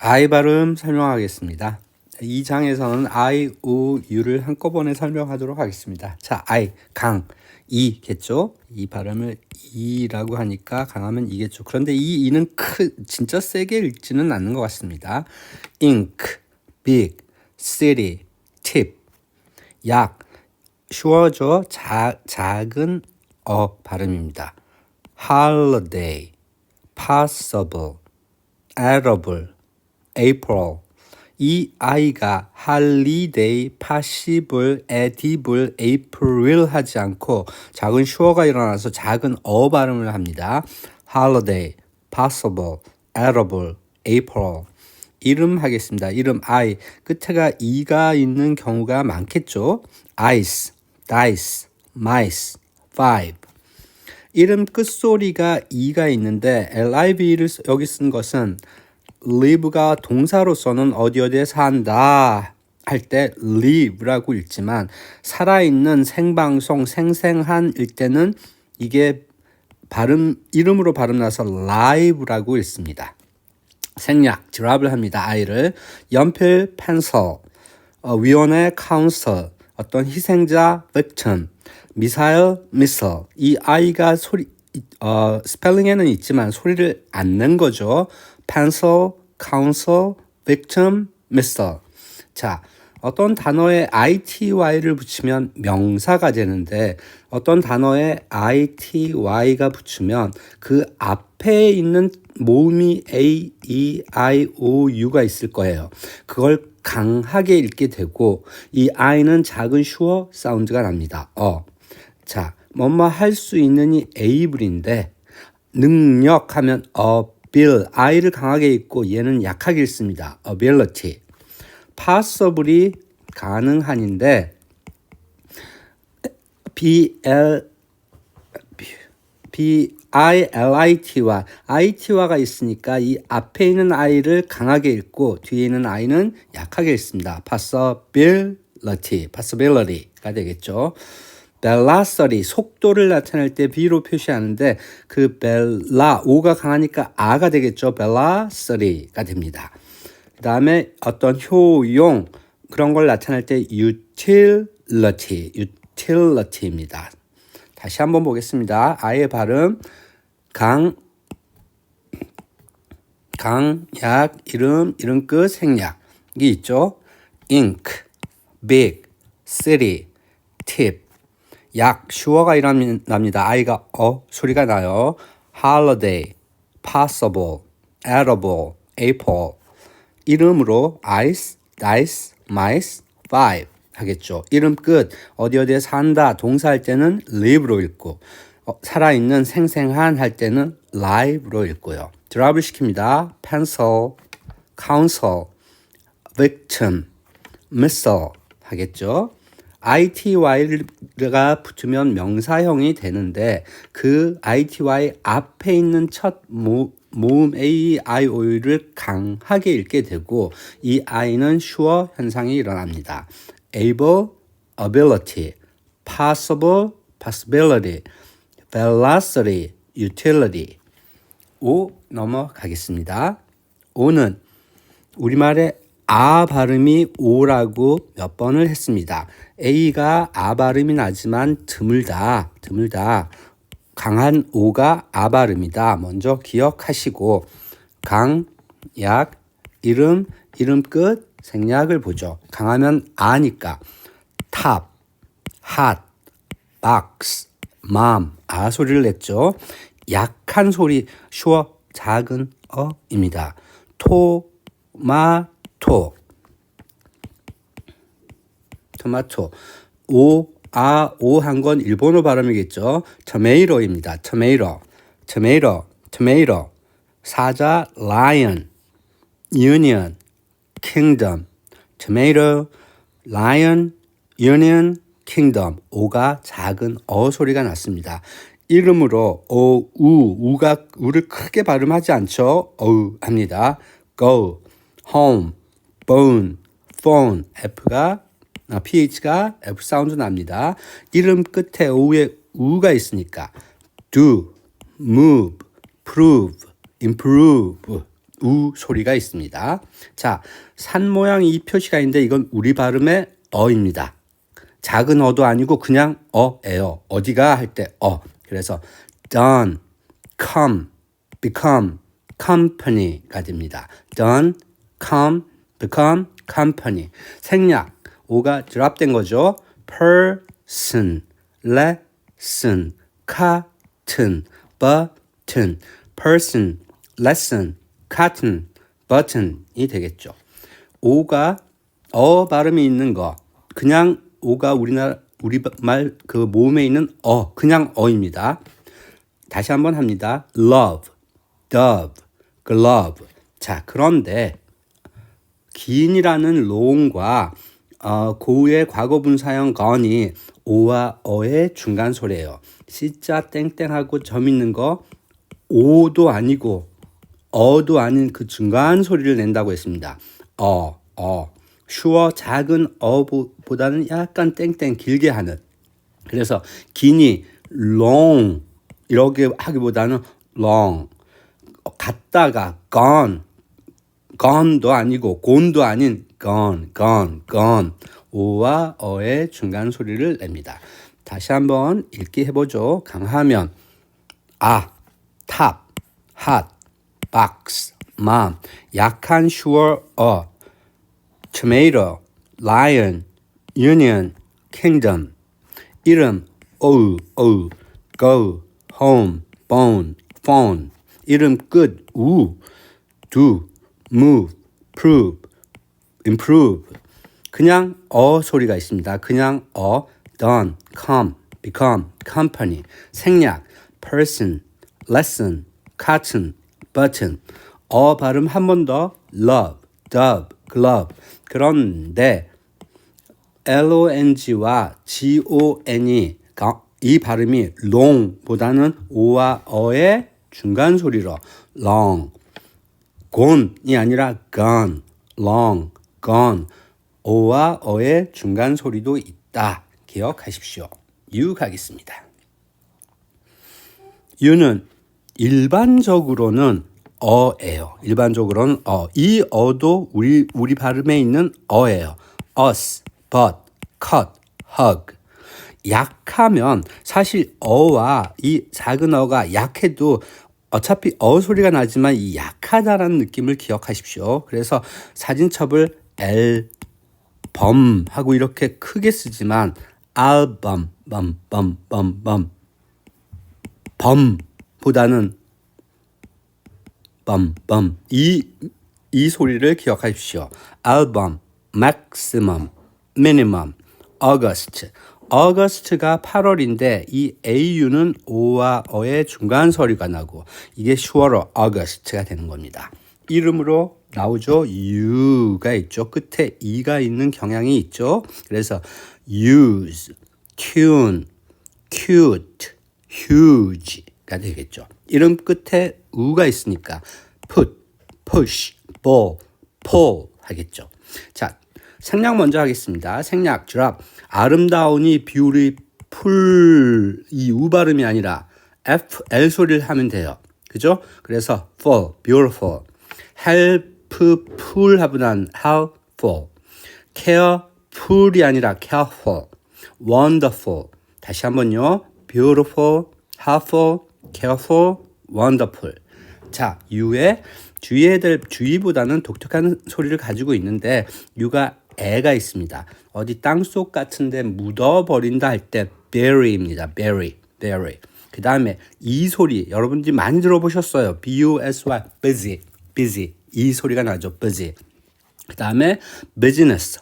I 발음 설명하겠습니다. 이 장에서는 I, U, U를 한꺼번에 설명하도록 하겠습니다. 자, I, 강, 이겠죠? 이 발음을 이라고 하니까 강하면 이겠죠. 그런데 이 이는 진짜 세게 읽지는 않는 것 같습니다. ink, big, city, tip, 약, 쉬워져 작은 발음입니다. holiday, possible, edible, April. 이 아이가 holiday, possible, edible, April 하지 않고 작은 슈어가 일어나서 작은 발음을 합니다. holiday, possible, edible, April. 이름 하겠습니다. 이름 I. 끝에가 E가 있는 경우가 많겠죠. ice, dice, mice, five. 이름 끝소리가 E가 있는데 live를 여기 쓴 것은 live가 동사로서는 어디에 산다 할 때 live라고 읽지만 살아있는 생방송 생생한 일 때는 이게 이름으로 발음 나서 live라고 읽습니다. 생략, 드랍을 합니다. I를 연필, 펜슬, 위원회, 카운슬, 어떤 희생자, victim, 미사일, missile. 이 I가 스펠링에는 있지만 소리를 안 낸 거죠. pencil, counsel, victim, missile. 자, 어떤 단어에 ity를 붙이면 명사가 되는데 어떤 단어에 ity가 붙이면 그 앞에 있는 모음이 a, e, i, o, u가 있을 거예요. 그걸 강하게 읽게 되고 이 i는 작은 슈어 사운드가 납니다. 자, 뭐뭐 할 수 있는 이 able인데 능력하면 ability, i를 강하게 읽고 얘는 약하게 읽습니다. ability. possibly 가능한인데 B-I-L-I-T와 IT와가 있으니까 이 앞에 있는 I를 강하게 읽고 뒤에 있는 I는 약하게 읽습니다. possibility가 되겠죠. velocity, 속도를 나타낼 때 B로 표시하는데 그 O가 강하니까 A가 되겠죠. velocity가 됩니다. 그 다음에 어떤 효용 그런 걸 나타낼 때 utility입니다. 다시 한번 보겠습니다. I의 발음 약, 이름 끝, 생략 이게 있죠. ink, big, city, tip 약, 슈어가 일어납니다. I가 소리가 나요. holiday, possible, edible, apple 이름으로 ice, dice, mice, five 하겠죠. 이름 끝 어디에 산다 동사할 때는 live로 읽고 살아있는 생생한 할 때는 live로 읽고요. 드랍을 시킵니다. pencil, counsel, victim, missile 하겠죠. ity가 붙으면 명사형이 되는데 그 ity 앞에 있는 첫 모음 A, I, O를 강하게 읽게 되고 이 I는 슈어 현상이 일어납니다. able, ability, possible, possibility, velocity, utility. O 넘어가겠습니다. O는 우리말에 아 발음이 오라고 몇 번을 했습니다. A가 아 발음이 나지만 드물다. 강한 오가 아 발음이다. 먼저 기억하시고 약, 이름 끝, 생략을 보죠. 강하면 아니까 top, hot, box, mom, 아 소리를 냈죠. 약한 소리, 슈어, 작은 어입니다. 토마토 오 한 건 일본어 발음이겠죠. tomato입니다. tomato 사자 lion, union, kingdom tomato, lion, union, kingdom 오가 작은 소리가 났습니다. 이름으로 우를 크게 발음하지 않죠. 합니다. go, home, bone, phone ph가 F 사운드 납니다. 이름 끝에 오에 우가 있으니까 do, move, prove, improve 우 소리가 있습니다. 자, 산 모양 이 표시가 있는데 이건 우리 발음의 어입니다. 작은 어도 아니고 그냥 어예요. 어디가 할 때 그래서 done, come, become, company가 됩니다. done, come, become, company. 생략 오가 드랍된 거죠. person, lesson, cotton, button, person, lesson, cotton, button이 되겠죠. 오가 발음이 있는 거 그냥 오가 우리말 그 모음에 있는 그냥 어입니다. 다시 한번 합니다. love, dove, glove. 자, 그런데 긴이라는 long과 고유의 과거분사형 gone이 o와 어의 중간 소리예요. C자 땡땡하고 점 있는 거 o도 아니고 어도 아닌 그 중간 소리를 낸다고 했습니다. sure 작은 어보다는 약간 땡땡 길게 하는. 그래서 긴이 long 이렇게 하기보다는 long. 갔다가 gone도 아니고 gone도 아닌 gone. 오와 어의 중간 소리를 냅니다. 다시 한번 읽기 해보죠. 강하면 top, hot, box, mom. 약한 sure, tomato, lion, union, kingdom. 이름 go, home, bone, phone. 이름 끝 do, move, prove, improve. 그냥 소리가 있습니다. 그냥 done, come, become, company. 생략 person, lesson, cotton, button. 발음 한 번 더 love, dove, glove. 그런데 long와 gon이 이 발음이 long보다는 o와 어의 중간 소리로 long, gone이 아니라 gone, long, gone. 오와 어의 중간 소리도 있다. 기억하십시오. U 가겠습니다. U는 일반적으로는 어예요. 일반적으로는 이 어도 우리 발음에 있는 어예요. us, but, cut, hug. 약하면 사실 어와 이 작은 어가 약해도 어차피 소리가 나지만 이 약하다라는 느낌을 기억하십시오. 그래서 사진첩을 앨범 하고 이렇게 크게 쓰지만 앨범 범보다는 범 이 소리를 기억하십시오. 앨범, maximum, minimum, August. August가 8월인데 이 AU는 O와 어의 중간 소리가 나고 이게 sure로 August가 되는 겁니다. 이름으로 나오죠. U가 있죠. 끝에 E가 있는 경향이 있죠. 그래서 use, tune, cute, huge가 되겠죠. 이름 끝에 U가 있으니까 put, push, ball, pull 하겠죠. 자, 생략 먼저 하겠습니다. 생략, drop. 아름다우니 beautiful 이 U 발음이 아니라 L 소리를 하면 돼요. 그죠? 그래서 fall, beautiful. helpful 하보단 helpful. careful이 아니라 careful. wonderful. 다시 한번요. beautiful, helpful, careful, wonderful. 자, U의 주의해야 될 주의보다는 독특한 소리를 가지고 있는데 U가 애가 있습니다. 어디 땅속 같은데 묻어버린다 할 때 bury입니다. bury. 그 다음에 이 소리 여러분들이 많이 들어보셨어요. busy, busy. 이 소리가 나죠. busy. 그 다음에 business.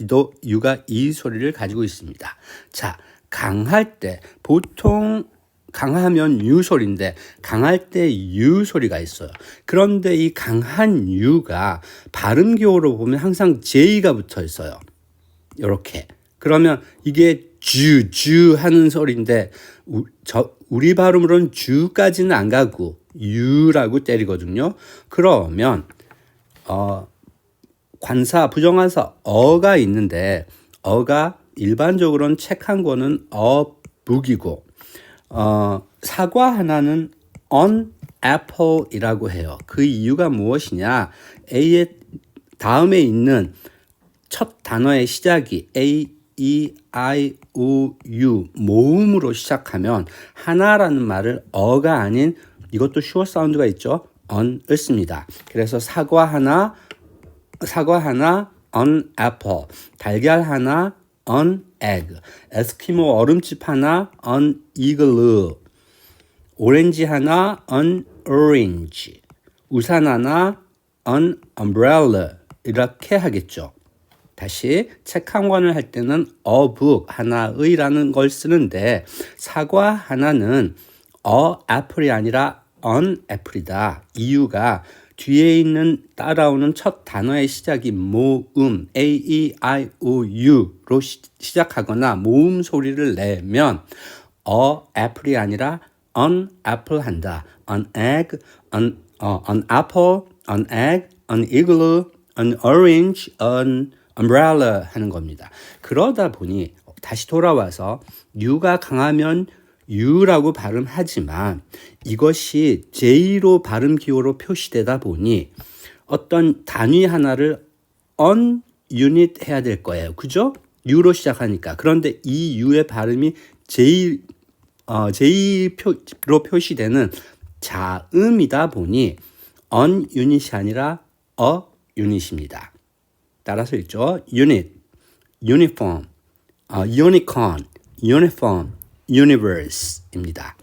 또 U가 이 소리를 가지고 있습니다. 자, 강할 때 보통 강하면 U 소리인데 강할 때 U 소리가 있어요. 그런데 이 강한 U가 발음기호로 보면 항상 J가 붙어 있어요. 이렇게. 그러면 이게 주 하는 소리인데 우리 발음으로는 주까지는 안 가고 U라고 때리거든요. 그러면 관사, 부정관사 어가 있는데 어가 일반적으로는 책 한 권은 book이고 사과 하나는 on apple이라고 해요. 그 이유가 무엇이냐? A의 다음에 있는 첫 단어의 시작이 A, E, I, O, U 모음으로 시작하면 하나라는 말을 어가 아닌 이것도 슈어 사운드가 있죠. on을 씁니다. 그래서 사과 하나 on apple, 달걀 하나 on egg, 에스키모 얼음집 하나 on igloo, 오렌지 하나 on orange, 우산 하나 on umbrella 이렇게 하겠죠. 다시 책 한 권을 할 때는 a book 하나의라는 걸 쓰는데 사과 하나는 apple이 아니라 on apple이다. 이유가 뒤에 있는 따라오는 첫 단어의 시작이 모음 A-E-I-O-U로 시작하거나 모음 소리를 내면 apple이 아니라 an apple 한다. an egg, an apple, an egg, an igloo, an orange, an umbrella 하는 겁니다. 그러다 보니 다시 돌아와서 U가 강하면 U라고 발음하지만 이것이 J로 발음 기호로 표시되다 보니 어떤 단위 하나를 on unit 해야 될 거예요. 그죠? U로 시작하니까. 그런데 이 U의 발음이 J로 표시되는 자음이다 보니 on unit이 아니라 a unit입니다. 따라서 읽죠. unit, uniform, unicorn, uniform, universe입니다.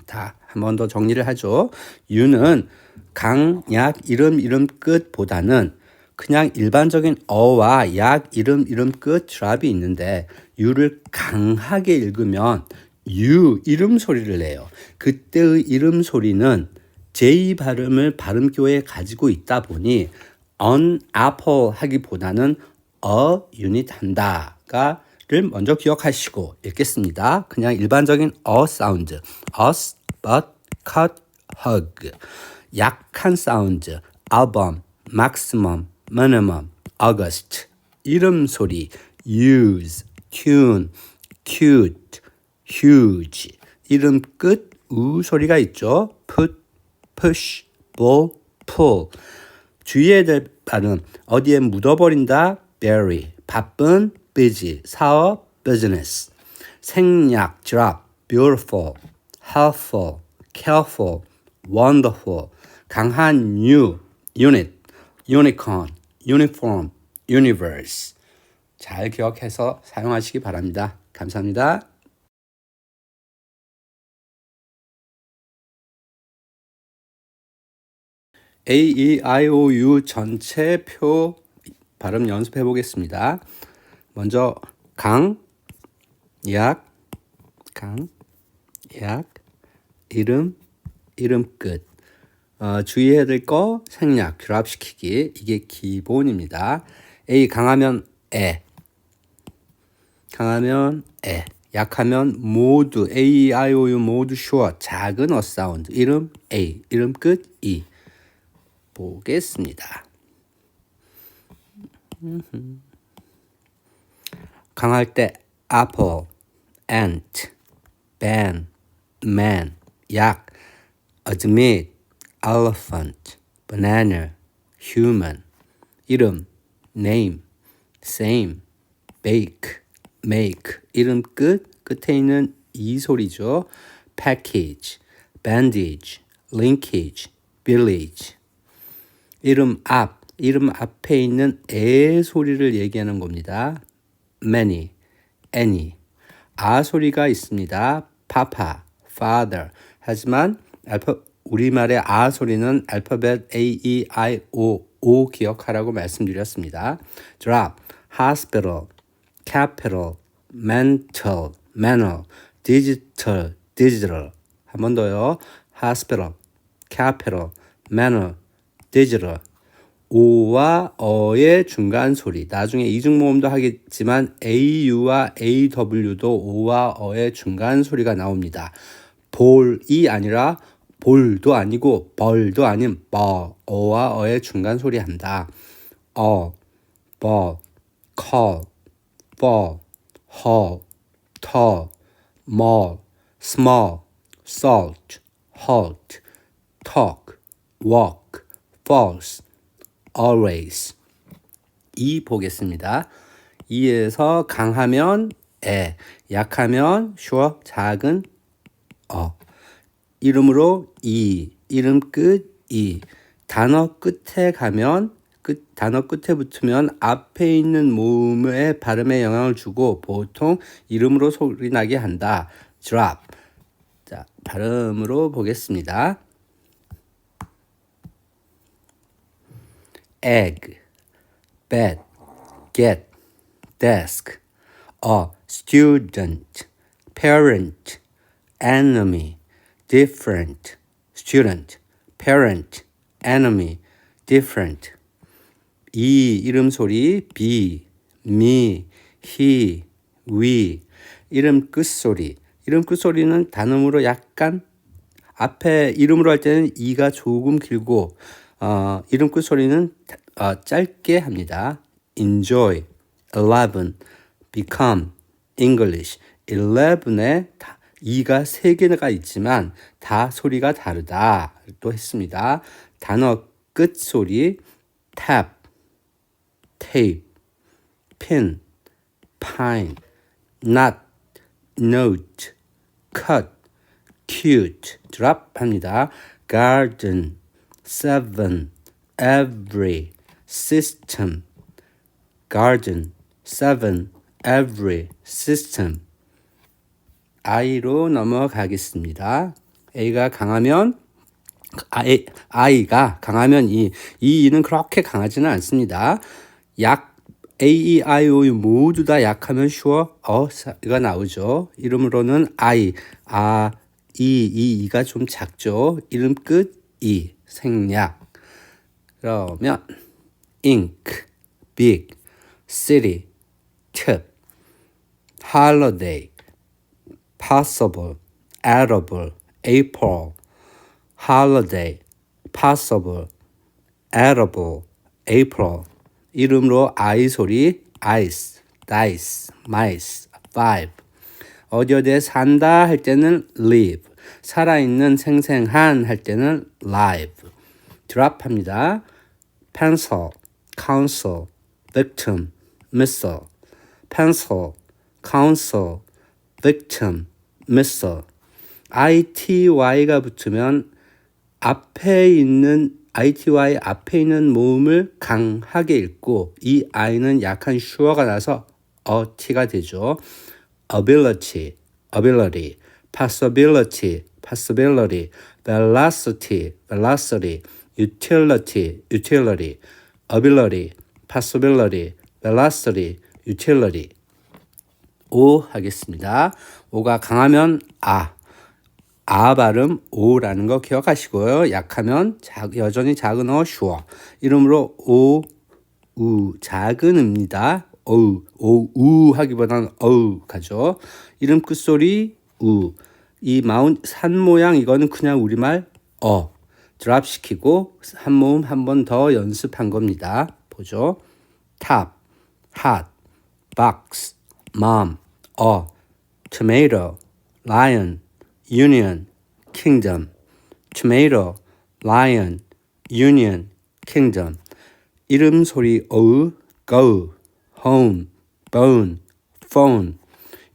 다 한 번 더 정리를 하죠. U는 강, 약, 이름 끝보다는 그냥 일반적인 어와 약, 이름 끝 드랍이 있는데 U를 강하게 읽으면 U 이름 소리를 내요. 그때의 이름 소리는 J 발음을 발음교에 가지고 있다 보니 an apple 하기보다는 a unit 한다를 먼저 기억하시고 읽겠습니다. 그냥 일반적인 a 사운드, us, but, cut, hug. 약한 사운드, album, maximum, minimum, August. 이름 소리, use, tune, cute, huge. 이름 끝 우 소리가 있죠. put, push, pull, pull. 주의해야 될 발음, 어디에 묻어버린다, bury. 바쁜, busy. 사업, business. 생략, drop, beautiful, helpful, careful, wonderful. 강한 new, unit, unicorn, uniform, universe. 잘 기억해서 사용하시기 바랍니다. 감사합니다. A-E-I-O-U 전체 표 발음 연습해 보겠습니다. 먼저 강, 약, 이름 끝. 주의해야 될 거 생략, 결합시키기. 이게 기본입니다. A 강하면 강하면 약하면 모두 A-I-O-U 모두 short 작은 사운드. 이름 A, 이름 끝 E. 보겠습니다. 강할 때 apple, ant, ban, man, 약, admit, elephant, banana, human. 이름 name, same, bake, make. 이름 끝에 있는 이 소리죠. package, bandage, linkage, village. 이름 앞에 있는 에 소리를 얘기하는 겁니다. many, any. 아 소리가 있습니다. papa, father. 하지만 우리말의 아 소리는 알파벳 A, E, I, O 기억하라고 말씀드렸습니다. drop, hospital, capital, mental, manner, digital. 한 번 더요. hospital, capital, manner, digital. O와 어의 중간 소리. 나중에 이중모음도 하겠지만 AU와 AW도 O와 어의 중간 소리가 나옵니다. 볼이 아니라 볼도 아니고 벌도 아닌 어와 어의 중간 소리 한다. ball, call, fall, haul, tall, mall, small, salt, halt, talk, walk, false, always. 이 보겠습니다. 이에서 강하면 약하면 sure, 작은 이름으로 이름 끝 단어 끝에 가면 단어 끝에 붙으면 앞에 있는 모음의 발음에 영향을 주고 보통 이름으로 소리 나게 한다. drop. 자, 발음으로 보겠습니다. egg, bed, get, desk, student, parent, enemy, different, student, parent, enemy, different. 이 이름 소리 be, me, he, we. 이름 끝소리. 이름 끝소리는 단음으로 약간 앞에 이름으로 할 때는 이가 조금 길고 이름 끝소리는 짧게 합니다. enjoy, 11, become, English. 11에 이가 3개가 있지만 다 소리가 다르다. 또 했습니다. 단어 끝 소리 tap, tape, pin, pine, not, note, cut, cute. drop 합니다. garden, seven, every, system. garden, seven, every, system. I로 넘어가겠습니다. A가 강하면 I가 강하면 이는 그렇게 강하지는 않습니다. A, E, I, O 모두 다 약하면 sure 가 나오죠. 이름으로는 I, 이가 좀 작죠. 이름 끝 이, 생략. 그러면 ink, big, city, tip, holiday, possible, edible, April, holiday, possible, edible, April. 이름으로 I 소리 ice, dice, mice, five. 어디에 산다 할 때는 live, 살아있는 생생한 할 때는 live. drop 합니다. pencil, council, victim, missile. pencil, council, victim, missile. ITY가 붙으면 ITY 앞에 있는 모음을 강하게 읽고 이 I는 약한 sure가 나서 T가 되죠. ability, ability, possibility, possibility, velocity, velocity, utility, utility, ability, possibility, velocity, utility. O 하겠습니다. O가 강하면 발음 O라는 거 기억하시고요. 약하면 여전히 작은 sure. 이름으로 작은 입니다. 하기보다는 가죠. 이름 끝소리 이 산 모양 이거는 그냥 우리말 드랍 시키고 한 모음 한 번 더 연습한 겁니다. 보죠. top, hot, box, mom, tomato, lion, union, kingdom. tomato, lion, union, kingdom. 이름 소리 go, home, bone, phone.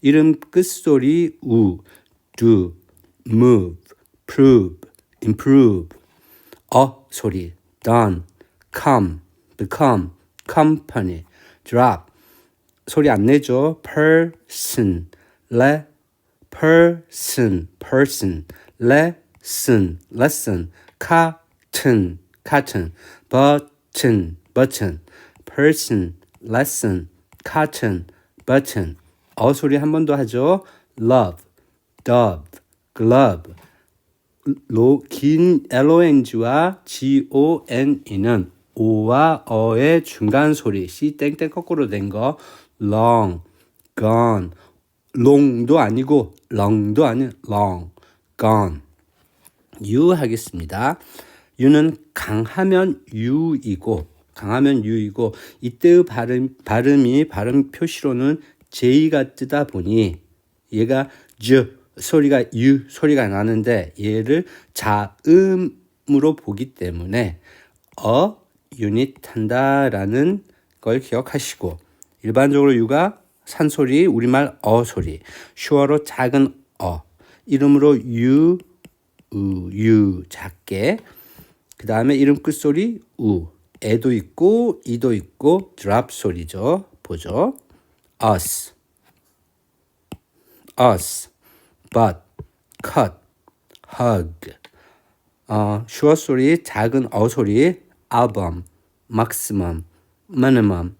이름 끝소리 do, move, prove, improve. 소리 done, come, become, company. drop 소리 안 내죠. person, person, lesson, cotton, button, person, lesson, cotton, button. 소리 한 번 더 하죠. love, dove, glove. 긴 LONG와 GONE는 O와 어의 중간 소리 C 땡땡 거꾸로 된 거 long, gone, long도 아니고 long도 아닌 long, gone. U 하겠습니다. U는 강하면 U이고 이때의 발음 표시로는 J가 뜨다 보니 얘가 소리가 U 소리가 나는데 얘를 자음으로 보기 때문에 유닛 한다라는 걸 기억하시고 일반적으로 U가 산소리 우리말 소리 슈어로 작은 이름으로 U 작게 그 다음에 이름 끝소리 에도 있고 이도 있고 드랍 소리죠. 보죠. us, but, cut, hug. 슈어 소리 작은 소리 album, maximum, minimum,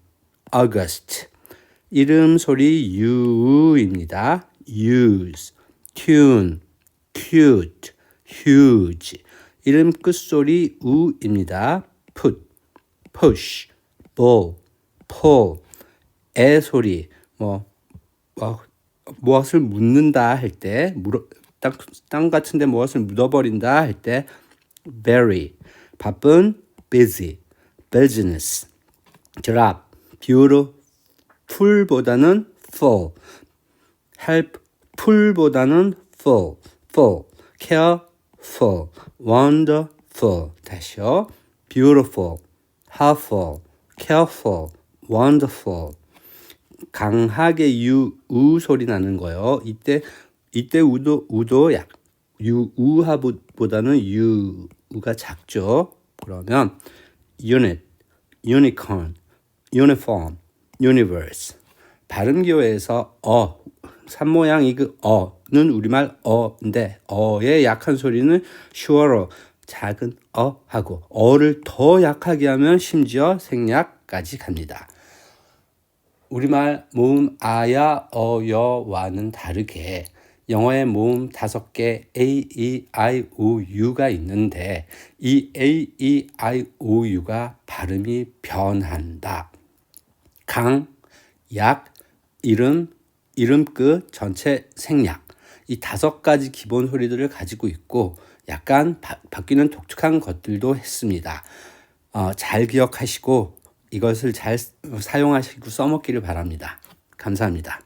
August. 이름 소리 U입니다. use, tune, cute, huge. 이름 끝소리 우입니다. put, push, pull, pull. 애 소리 무엇을 묻는다 할 때, 땅 같은데 무엇을 묻어버린다 할 때 bury, 바쁜 busy, business, drop, beautiful보다는 full, helpful보다는 full, careful, wonderful. 다시요. beautiful, helpful, careful, wonderful. 강하게 우 소리 나는 거요. 이때 우도 우하보다는 유가 작죠. 그러면 unit, unicorn, uniform, universe. 발음교에서 산모양 그 어는 우리말 어인데 어의 약한 소리는 sure로 작은 하고 어를 더 약하게 하면 심지어 생략까지 갑니다. 우리말 모음 아야 어여와는 다르게 영어의 모음 5개 A, E, I, O, U가 있는데 이 A, E, I, O, U가 발음이 변한다. 강, 약, 이름 끝, 전체 생략. 이 5가지 기본 소리들을 가지고 있고 약간 바뀌는 독특한 것들도 했습니다. 잘 기억하시고 이것을 잘 사용하시고 써먹기를 바랍니다. 감사합니다.